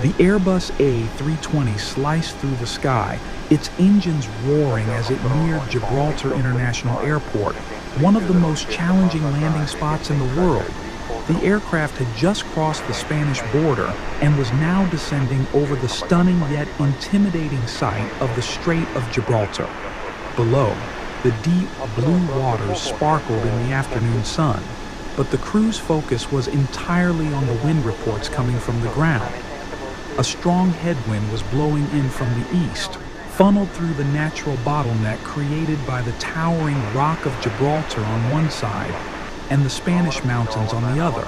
The Airbus A320 sliced through the sky, its engines roaring as it neared Gibraltar International Airport, one of the most challenging landing spots in the world. The aircraft had just crossed the Spanish border and was now descending over the stunning yet intimidating sight of the Strait of Gibraltar. Below, the deep blue waters sparkled in the afternoon sun, but the crew's focus was entirely on the wind reports coming from the ground. A strong headwind was blowing in from the east, funneled through the natural bottleneck created by the towering Rock of Gibraltar on one side and the Spanish mountains on the other.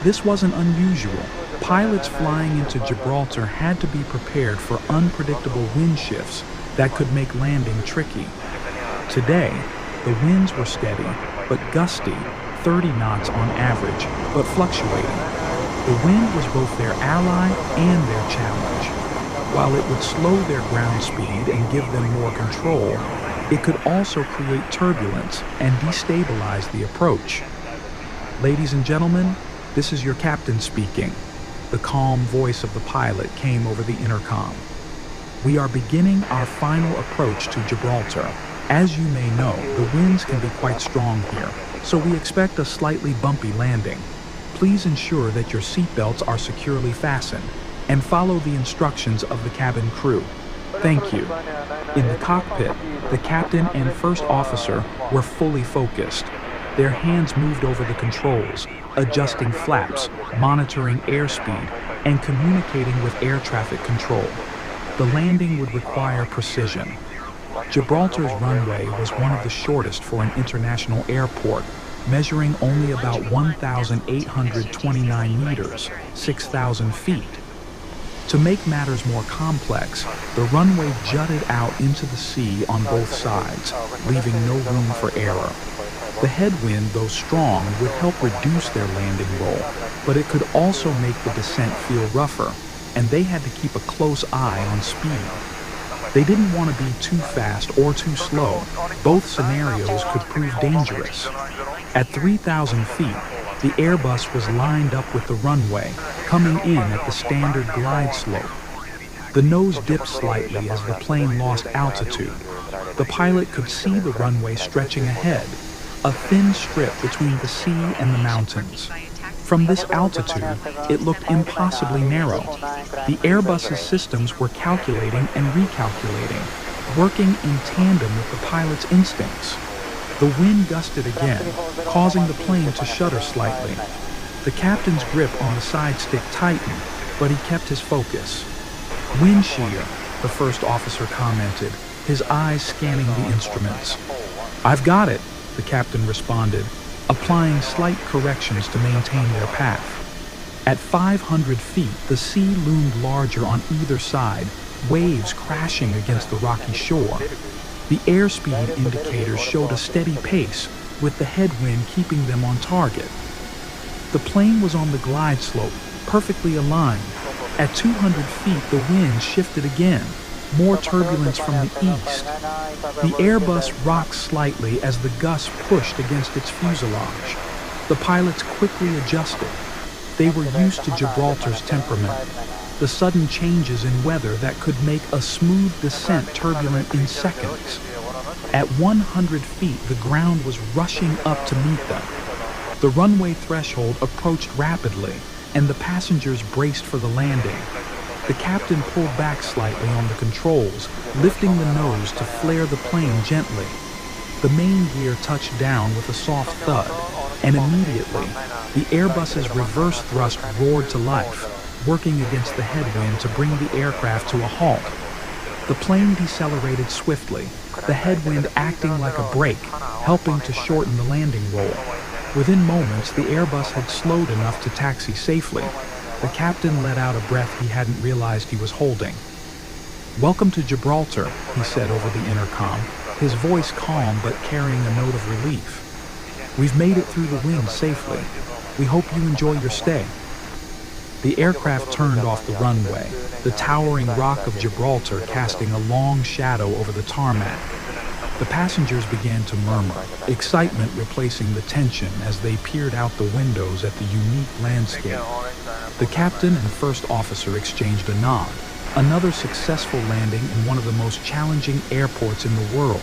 This wasn't unusual. Pilots flying into Gibraltar had to be prepared for unpredictable wind shifts that could make landing tricky. Today, the winds were steady, but gusty, 30 knots on average, but fluctuating. The wind was both their ally and their challenge. While it would slow their ground speed and give them more control, it could also create turbulence and destabilize the approach. Ladies and gentlemen, this is your captain speaking. The calm voice of the pilot came over the intercom. We are beginning our final approach to Gibraltar. As you may know, the winds can be quite strong here, so we expect a slightly bumpy landing. Please ensure that your seatbelts are securely fastened and follow the instructions of the cabin crew. Thank you. In the cockpit, the captain and first officer were fully focused. Their hands moved over the controls, adjusting flaps, monitoring airspeed, and communicating with air traffic control. The landing would require precision. Gibraltar's runway was one of the shortest for an international airport, measuring only about 1,829 meters, 6,000 feet. To make matters more complex, the runway jutted out into the sea on both sides, leaving no room for error. The headwind, though strong, would help reduce their landing roll, but it could also make the descent feel rougher, and they had to keep a close eye on speed. They didn't want to be too fast or too slow. Both scenarios could prove dangerous. At 3,000 feet, the Airbus was lined up with the runway, coming in at the standard glide slope. The nose dipped slightly as the plane lost altitude. The pilot could see the runway stretching ahead, a thin strip between the sea and the mountains. From this altitude, it looked impossibly narrow. The Airbus's systems were calculating and recalculating, working in tandem with the pilot's instincts. The wind gusted again, causing the plane to shudder slightly. The captain's grip on the side stick tightened, but he kept his focus. "Wind shear," the first officer commented, his eyes scanning the instruments. "I've got it," the captain responded, applying slight corrections to maintain their path. At 500 feet, the sea loomed larger on either side, waves crashing against the rocky shore. The airspeed indicators showed a steady pace, with the headwind keeping them on target. The plane was on the glide slope, perfectly aligned. At 200 feet, the wind shifted again, more turbulence from the east. The Airbus rocked slightly as the gusts pushed against its fuselage. The pilots quickly adjusted. They were used to Gibraltar's temperament, the sudden changes in weather that could make a smooth descent turbulent in seconds. At 100 feet, the ground was rushing up to meet them. The runway threshold approached rapidly, and the passengers braced for the landing. The captain pulled back slightly on the controls, lifting the nose to flare the plane gently. The main gear touched down with a soft thud, and immediately, the Airbus's reverse thrust roared to life, working against the headwind to bring the aircraft to a halt. The plane decelerated swiftly, the headwind acting like a brake, helping to shorten the landing roll. Within moments, the Airbus had slowed enough to taxi safely. The captain let out a breath he hadn't realized he was holding. "Welcome to Gibraltar," he said over the intercom, his voice calm but carrying a note of relief. "We've made it through the wind safely. We hope you enjoy your stay." The aircraft turned off the runway, the towering Rock of Gibraltar casting a long shadow over the tarmac. The passengers began to murmur, excitement replacing the tension as they peered out the windows at the unique landscape. The captain and first officer exchanged a nod. Another successful landing in one of the most challenging airports in the world.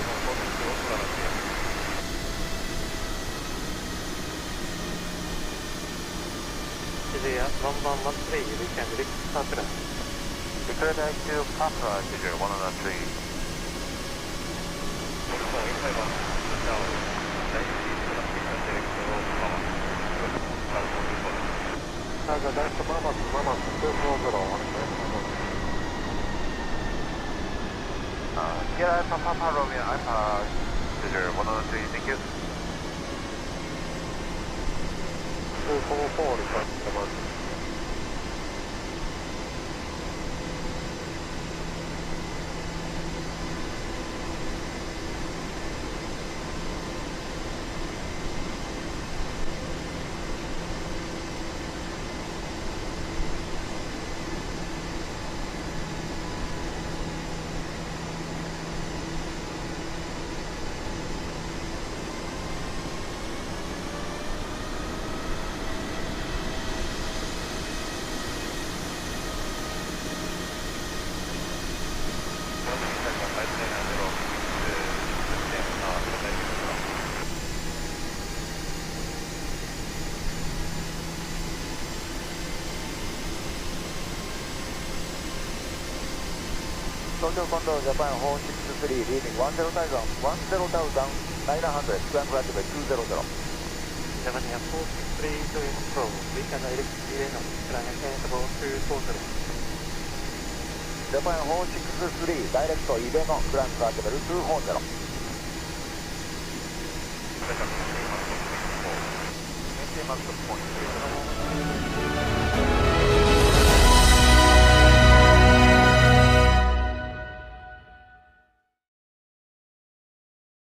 Control Japan 463 leaving 10,000, 10,000, 900, scramble at 200. Japan 463 to control, we can direct delay no, climb attainable 240. Japan 463 direct 入れのクランクアテベル240。Maintain max point